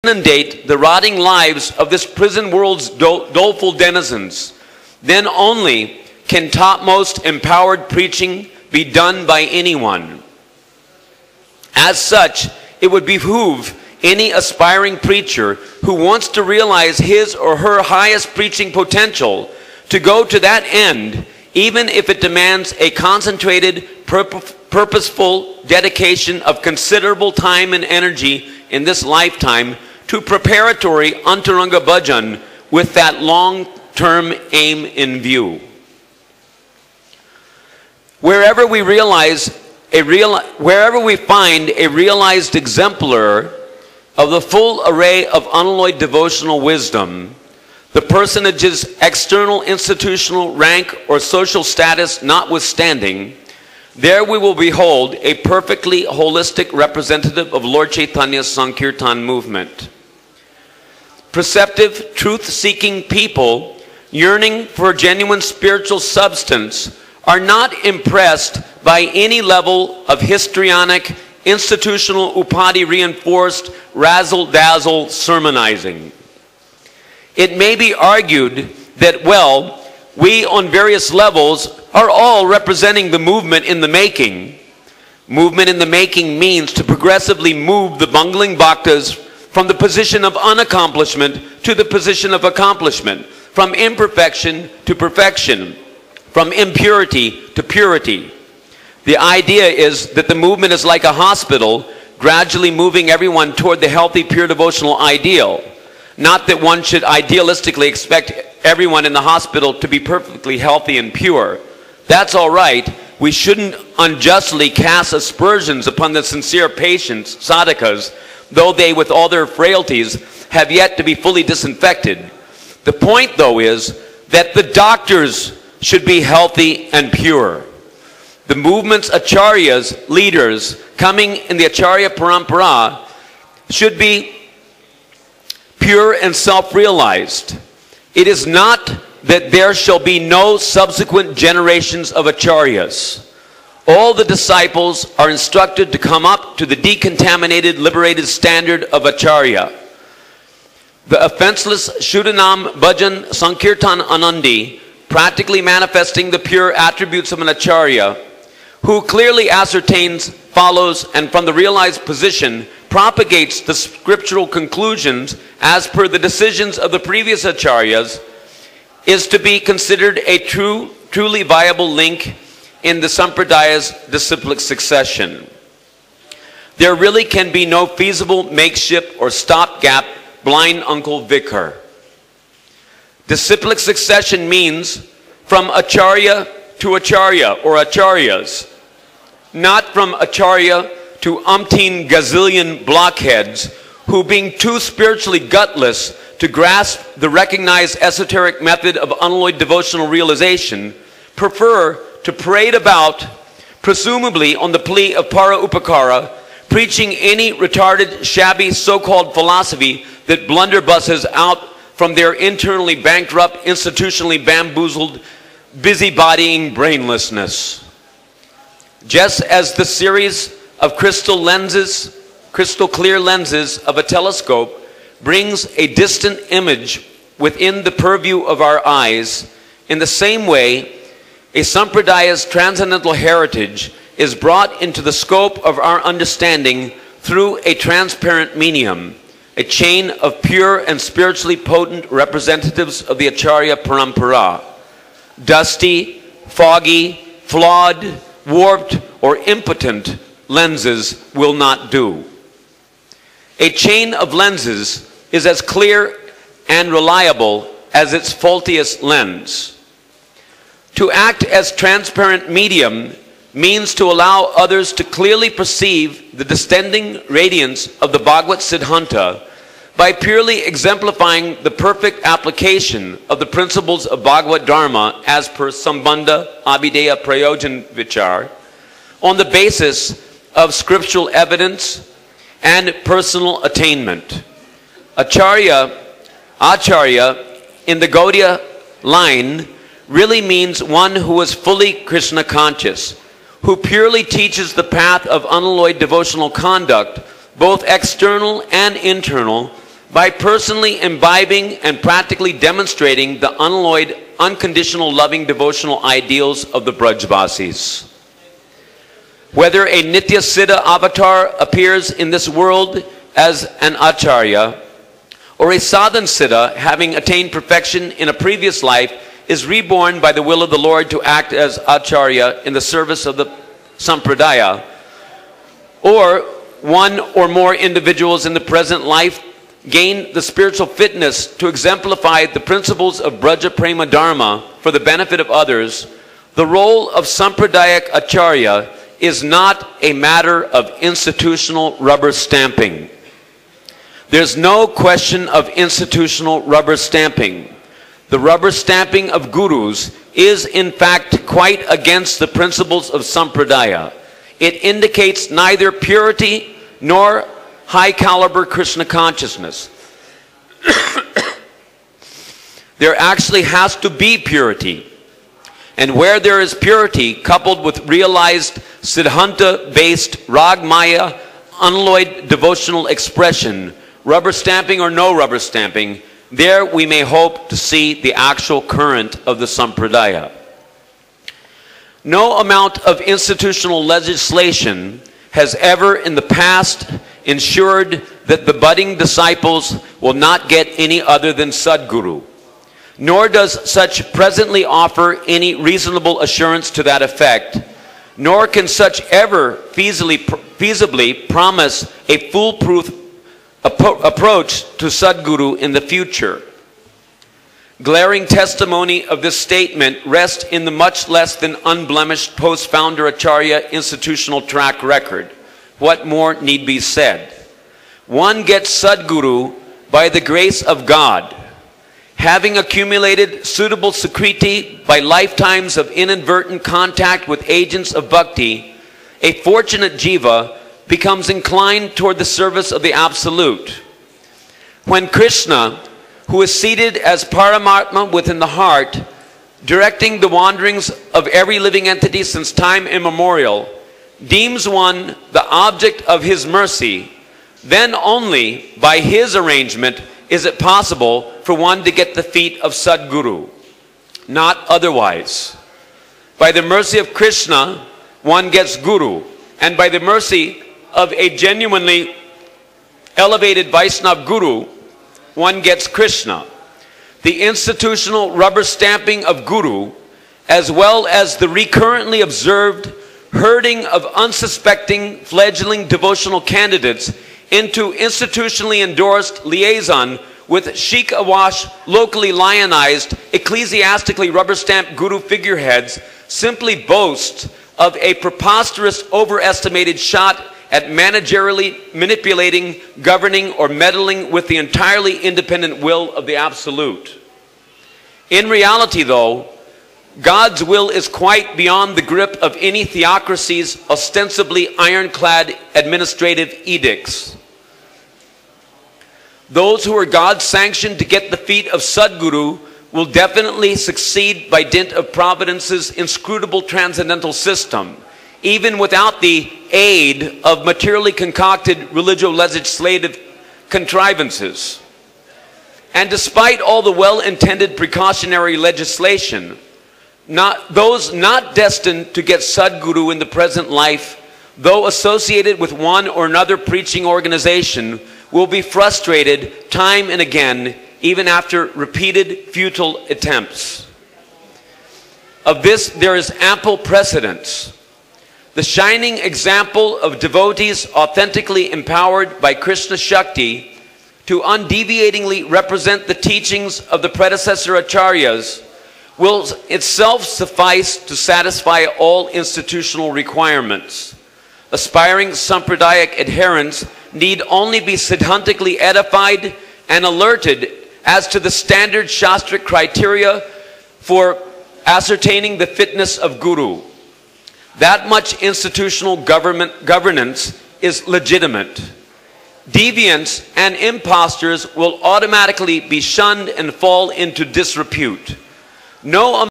inundate the rotting lives of this prison world's doleful denizens, then only can topmost empowered preaching be done by anyone. As such, it would behoove any aspiring preacher who wants to realize his or her highest preaching potential to go to that end, even if it demands a concentrated, purposeful dedication of considerable time and energy in this lifetime to preparatory Antaranga Bhajan with that long-term aim in view. Wherever we find a realized exemplar of the full array of unalloyed devotional wisdom, the personage's external institutional rank or social status notwithstanding, there we will behold a perfectly holistic representative of Lord Chaitanya's Sankirtan movement. Perceptive, truth-seeking people yearning for genuine spiritual substance are not impressed by any level of histrionic, institutional upadi-reinforced, razzle-dazzle sermonizing. It may be argued that, well, we on various levels are all representing the movement in the making. Movement in the making means to progressively move the bungling bhaktas from the position of unaccomplishment to the position of accomplishment, from imperfection to perfection, from impurity to purity. The idea is that the movement is like a hospital, gradually moving everyone toward the healthy, pure devotional ideal. Not that one should idealistically expect everyone in the hospital to be perfectly healthy and pure. That's all right. We shouldn't unjustly cast aspersions upon the sincere patients, sadhakas, though they, with all their frailties, have yet to be fully disinfected. The point, though, is that the doctors should be healthy and pure. The movement's acharyas, leaders, coming in the acharya parampara, should be pure and self-realized. It is not that there shall be no subsequent generations of acharyas. All the disciples are instructed to come up to the decontaminated, liberated standard of acharya. The offenseless Shuddhanam Bhajan Sankirtan Anandi, practically manifesting the pure attributes of an acharya, who clearly ascertains, follows, and from the realized position propagates the scriptural conclusions as per the decisions of the previous acharyas, is to be considered a truly viable link in the Sampradaya's disciplic succession. There really can be no feasible makeshift or stopgap blind Uncle Vicar. Disciplic succession means from acharya to acharya or acharyas, not from acharya to umpteen gazillion blockheads who, being too spiritually gutless to grasp the recognized esoteric method of unalloyed devotional realization, prefer to parade about, presumably on the plea of para upakara, preaching any retarded, shabby, so-called philosophy that blunderbusses out from their internally bankrupt, institutionally bamboozled, busybodying brainlessness. Just as the series of crystal clear lenses of a telescope brings a distant image within the purview of our eyes, in the same way, a Sampradaya's transcendental heritage is brought into the scope of our understanding through a transparent medium, a chain of pure and spiritually potent representatives of the Acharya Parampara. Dusty, foggy, flawed, warped, or impotent lenses will not do. A chain of lenses is as clear and reliable as its faultiest lens. To act as transparent medium means to allow others to clearly perceive the distending radiance of the Bhagavad Siddhanta by purely exemplifying the perfect application of the principles of Bhagavad Dharma as per Sambandha Abhideya Prayojan Vichar on the basis of scriptural evidence and personal attainment. Acharya in the Gaudiya line really means one who is fully Krishna conscious, who purely teaches the path of unalloyed devotional conduct, both external and internal, by personally imbibing and practically demonstrating the unalloyed, unconditional, loving, devotional ideals of the Brajbasis. Whether a Nitya Siddha avatar appears in this world as an Acharya, or a Sadhan Siddha, having attained perfection in a previous life, is reborn by the will of the Lord to act as Acharya in the service of the Sampradaya, or one or more individuals in the present life gain the spiritual fitness to exemplify the principles of Braja Prema Dharma for the benefit of others, the role of Sampradayak Acharya is not a matter of institutional rubber stamping. There's no question of institutional rubber stamping. The rubber stamping of gurus is in fact quite against the principles of Sampradaya. It indicates neither purity nor high caliber Krishna consciousness. There actually has to be purity. And where there is purity coupled with realized Siddhanta-based Ragmaya, unalloyed devotional expression, rubber stamping or no rubber stamping, there we may hope to see the actual current of the Sampradaya. No amount of institutional legislation has ever in the past ensured that the budding disciples will not get any other than Sadguru. Nor does such presently offer any reasonable assurance to that effect, nor can such ever feasibly promise a foolproof approach to Sadguru in the future. Glaring testimony of this statement rests in the much less than unblemished post-founder Acharya institutional track record. What more need be said? One gets Sadguru by the grace of God. Having accumulated suitable Sukriti by lifetimes of inadvertent contact with agents of bhakti, a fortunate jiva becomes inclined toward the service of the Absolute. When Krishna, who is seated as Paramatma within the heart, directing the wanderings of every living entity since time immemorial, deems one the object of his mercy, then only by his arrangement is it possible for one to get the feet of Sadguru, not otherwise. By the mercy of Krishna, one gets Guru, and by the mercy of a genuinely elevated Vaishnava Guru, one gets Krishna. The institutional rubber stamping of Guru, as well as the recurrently observed herding of unsuspecting fledgling devotional candidates into institutionally endorsed liaison with chic awash, locally lionized, ecclesiastically rubber-stamped guru figureheads, simply boasts of a preposterous overestimated shot at managerially manipulating, governing, or meddling with the entirely independent will of the Absolute. In reality, though, God's will is quite beyond the grip of any theocracy's ostensibly ironclad administrative edicts. Those who are God-sanctioned to get the feet of Sadguru will definitely succeed by dint of Providence's inscrutable transcendental system, even without the aid of materially concocted religio-legislative contrivances. And despite all the well-intended precautionary legislation, those not destined to get Sadguru in the present life, though associated with one or another preaching organization, will be frustrated time and again, even after repeated futile attempts. Of this there is ample precedence. The shining example of devotees authentically empowered by Krishna Shakti to undeviatingly represent the teachings of the predecessor acharyas will itself suffice to satisfy all institutional requirements. Aspiring Sampradayic adherents need only be siddhantically edified and alerted as to the standard Shastric criteria for ascertaining the fitness of Guru. That much institutional governance is legitimate. Deviants and impostors will automatically be shunned and fall into disrepute. No